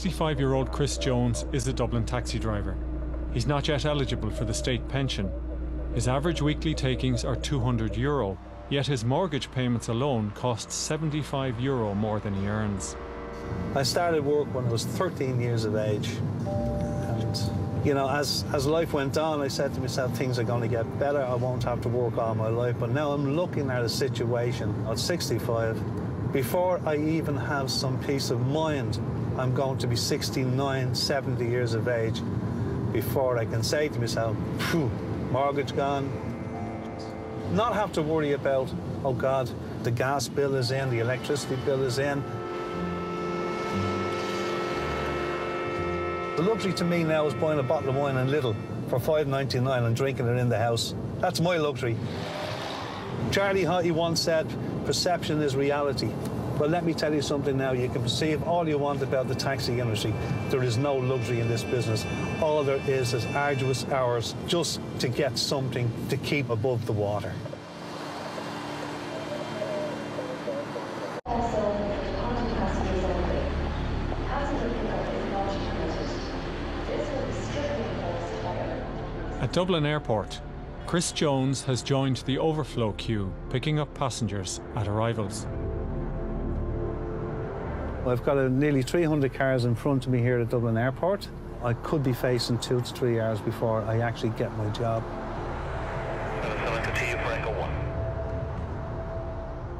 65-year-old Chris Jones is a Dublin taxi driver. He's not yet eligible for the state pension. His average weekly takings are €200, yet his mortgage payments alone cost €75 more than he earns. I started work when I was 13 years of age. And, you know, as life went on, I said to myself, things are going to get better. I won't have to work all my life. But now I'm looking at a situation at 65. Before I even have some peace of mind, I'm going to be 69, 70 years of age before I can say to myself, phew, mortgage gone. Not have to worry about, oh God, the gas bill is in, the electricity bill is in. The luxury to me now is buying a bottle of wine in Lidl for $5.99 and drinking it in the house. That's my luxury. Charlie Haughey once said, perception is reality. Well, let me tell you something now. You can perceive all you want about the taxi industry. There is no luxury in this business. All there is arduous hours just to get something to keep above the water. At Dublin Airport, Chris Jones has joined the overflow queue, picking up passengers at arrivals. I've got nearly 300 cars in front of me here at Dublin Airport. I could be facing 2 to 3 hours before I actually get my job.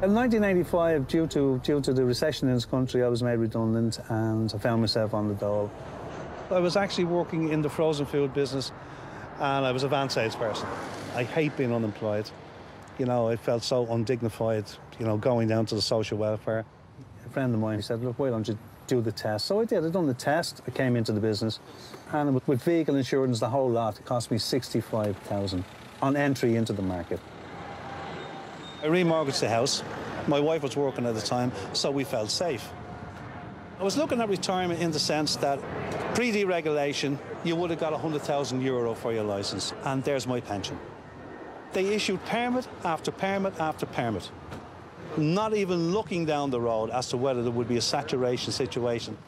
In 1985, due to the recession in this country, I was made redundant and I found myself on the dole. I was actually working in the frozen food business and I was a van salesperson. I hate being unemployed. You know, I felt so undignified, you know, going down to the social welfare. A friend of mine, he said, look, why don't you do the test? So I did. I done the test. I came into the business. And with vehicle insurance, the whole lot, it cost me $65,000 on entry into the market. I remortgaged the house. My wife was working at the time, so we felt safe. I was looking at retirement in the sense that pre-deregulation, you would have got €100,000 for your licence, and there's my pension. They issued permit after permit after permit, not even looking down the road as to whether there would be a saturation situation.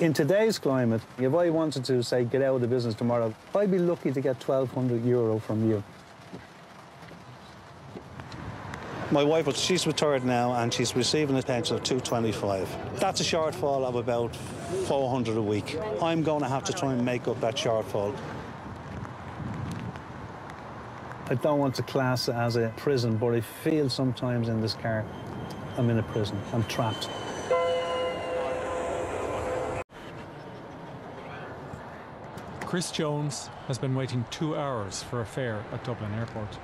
In today's climate, if I wanted to, say, get out of the business tomorrow, I'd be lucky to get €1,200 from you. My wife, she's retired now, and she's receiving a pension of $225. That's a shortfall of about $400 a week. I'm going to have to try and make up that shortfall. I don't want to class it as a prison, but I feel sometimes in this car, I'm in a prison. I'm trapped. Chris Jones has been waiting 2 hours for a fare at Dublin Airport.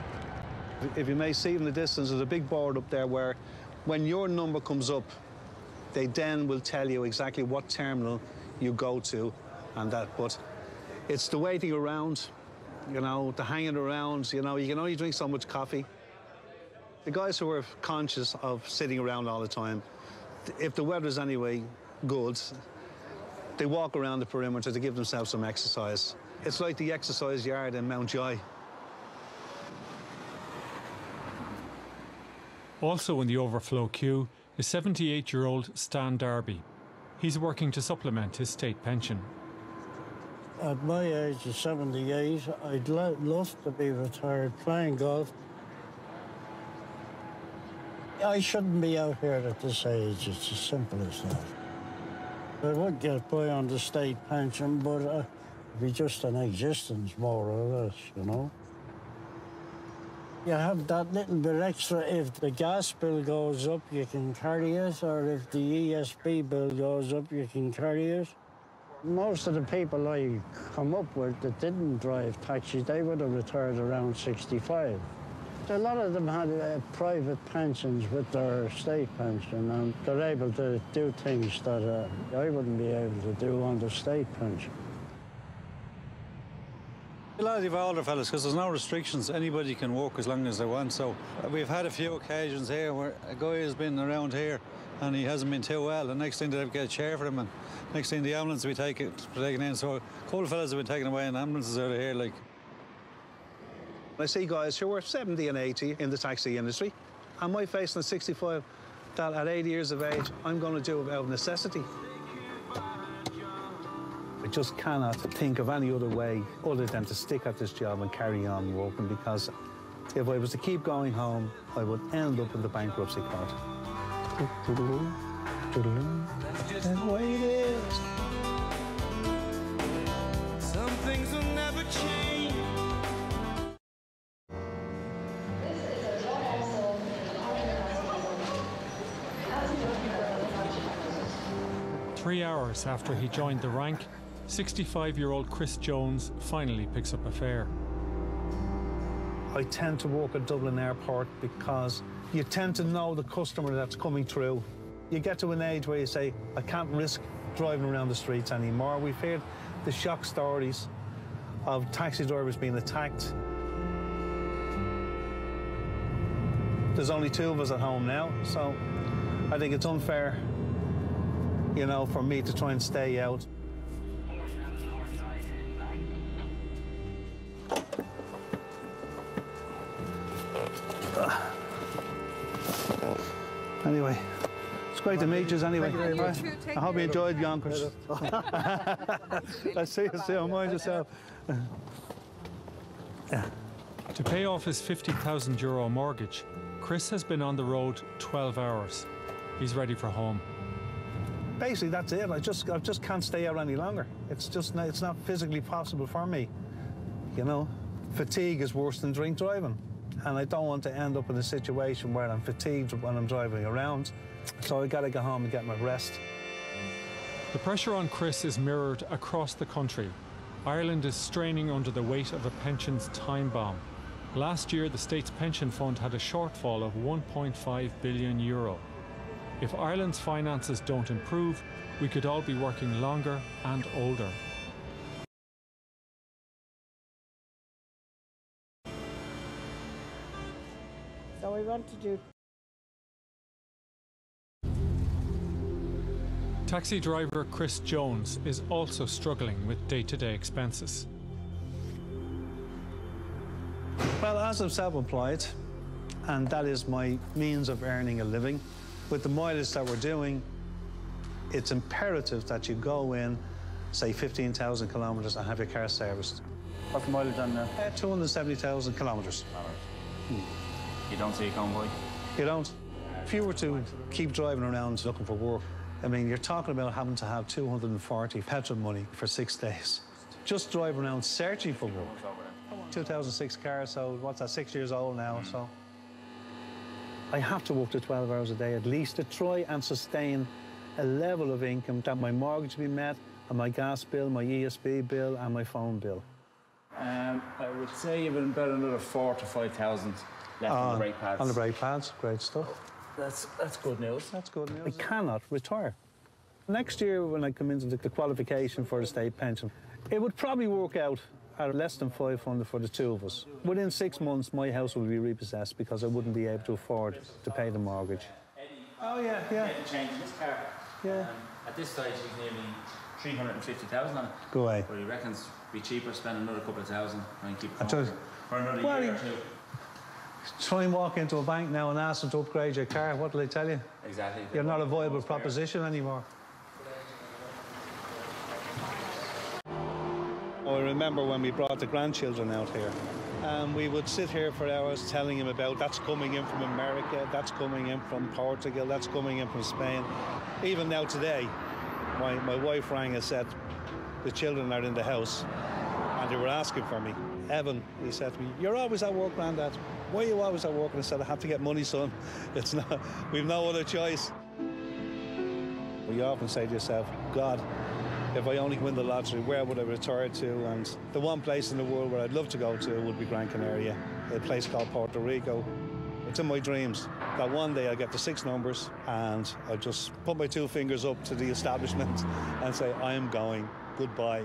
If you may see in the distance, there's a big board up there where when your number comes up, they then will tell you exactly what terminal you go to and that. But it's the waiting around, you know, the hanging around, you know, you can only drink so much coffee. The guys who are conscious of sitting around all the time, if the weather's anyway good, they walk around the perimeter to give themselves some exercise. It's like the exercise yard in Mountjoy. Also in the overflow queue is 78-year-old Stan Darby. He's working to supplement his state pension. At my age of 78, I'd love to be retired playing golf. I shouldn't be out here at this age, it's as simple as that. I would get by on the state pension, but it'd be just an existence, more or less, you know. You have that little bit extra. If the gas bill goes up, you can carry it, or if the ESB bill goes up, you can carry it. Most of the people I come up with that didn't drive taxis, they would have retired around 65. A lot of them had private pensions with their state pension, and they're able to do things that I wouldn't be able to do on the state pension. A lot of the older fellas, because there's no restrictions, anybody can work as long as they want. So we've had a few occasions here where a guy has been around here and he hasn't been too well, and next thing they get a chair for him, and next thing the ambulance will be taken in. So a couple of fellas have been taken away in ambulances out of here, like. I see guys who are 70 and 80 in the taxi industry, and my face at 65, that at 80 years of age, I'm going to do it out of necessity. I just cannot think of any other way other than to stick at this job and carry on working, because if I was to keep going home, I would end up in the bankruptcy court. That's the way it is. Some things will never change. 3 hours after he joined the rank, 65-year-old Chris Jones finally picks up a fare. I tend to work at Dublin Airport because you tend to know the customer that's coming through. You get to an age where you say, I can't risk driving around the streets anymore. We've heard the shock stories of taxi drivers being attacked. There's only 2 of us at home now, so I think it's unfair, you know, for me to try and stay out. Anyway, it's great to meet you anyway. I hope you enjoyed Yonkers. Let's see you soon. Mind yourself. To pay off his €50,000 mortgage, Chris has been on the road 12 hours. He's ready for home. Basically, that's it. I just can't stay out any longer. It's not physically possible for me. You know, fatigue is worse than drink driving. And I don't want to end up in a situation where I'm fatigued when I'm driving around. So I got to go home and get my rest. The pressure on Chris is mirrored across the country. Ireland is straining under the weight of a pensions time bomb. Last year, the state's pension fund had a shortfall of €1.5 billion. If Ireland's finances don't improve, we could all be working longer and older. So we want to do. Taxi driver Chris Jones is also struggling with day-to-day expenses. Well, as I'm self-employed, and that is my means of earning a living, with the mileage that we're doing, it's imperative that you go in, say 15,000 kilometres and have your car serviced. What's the mileage on now? 270,000 kilometres. You don't see a convoy? You don't. If you were to keep driving around looking for work, I mean, you're talking about having to have 240 petrol money for 6 days. Just driving around searching for work. 2006 car, so what's that, 6 years old now, so. I have to work to 12 hours a day at least to try and sustain a level of income that my mortgage be met, and my gas bill, my ESB bill, and my phone bill. I would say you've about another 4,000 to 5,000 left on the brake pads. On the brake pads, great stuff. That's good news. That's good news. I cannot retire. Next year, when I come into the qualification for the state pension, it would probably work out at less than 500 for the 2 of us. Within 6 months, my house will be repossessed because I wouldn't be able to afford to pay the mortgage. Oh, yeah. Changing this car. Yeah. At this stage, he's nearly 350,000 on it. Go away. But he reckons it'd be cheaper to spend another couple of thousand and keep it for another year or 2. Try and walk into a bank now and ask them to upgrade your car. What will they tell you? Exactly. You're not a viable proposition anymore. I remember when we brought the grandchildren out here, and we would sit here for hours telling them about that's coming in from America, that's coming in from Portugal, that's coming in from Spain. Even now today, my wife rang and said the children are in the house and they were asking for me. Evan, he said to me, "You're always at work, Grandad. Why are you always at work?" And I said, "I have to get money, son. It's not, we've no other choice." You often say to yourself, God, if I only win the lottery, where would I retire to? And the one place in the world where I'd love to go to would be Gran Canaria, a place called Puerto Rico. It's in my dreams that one day I'll get the 6 numbers and I'll just put my 2 fingers up to the establishment and say, I am going, goodbye.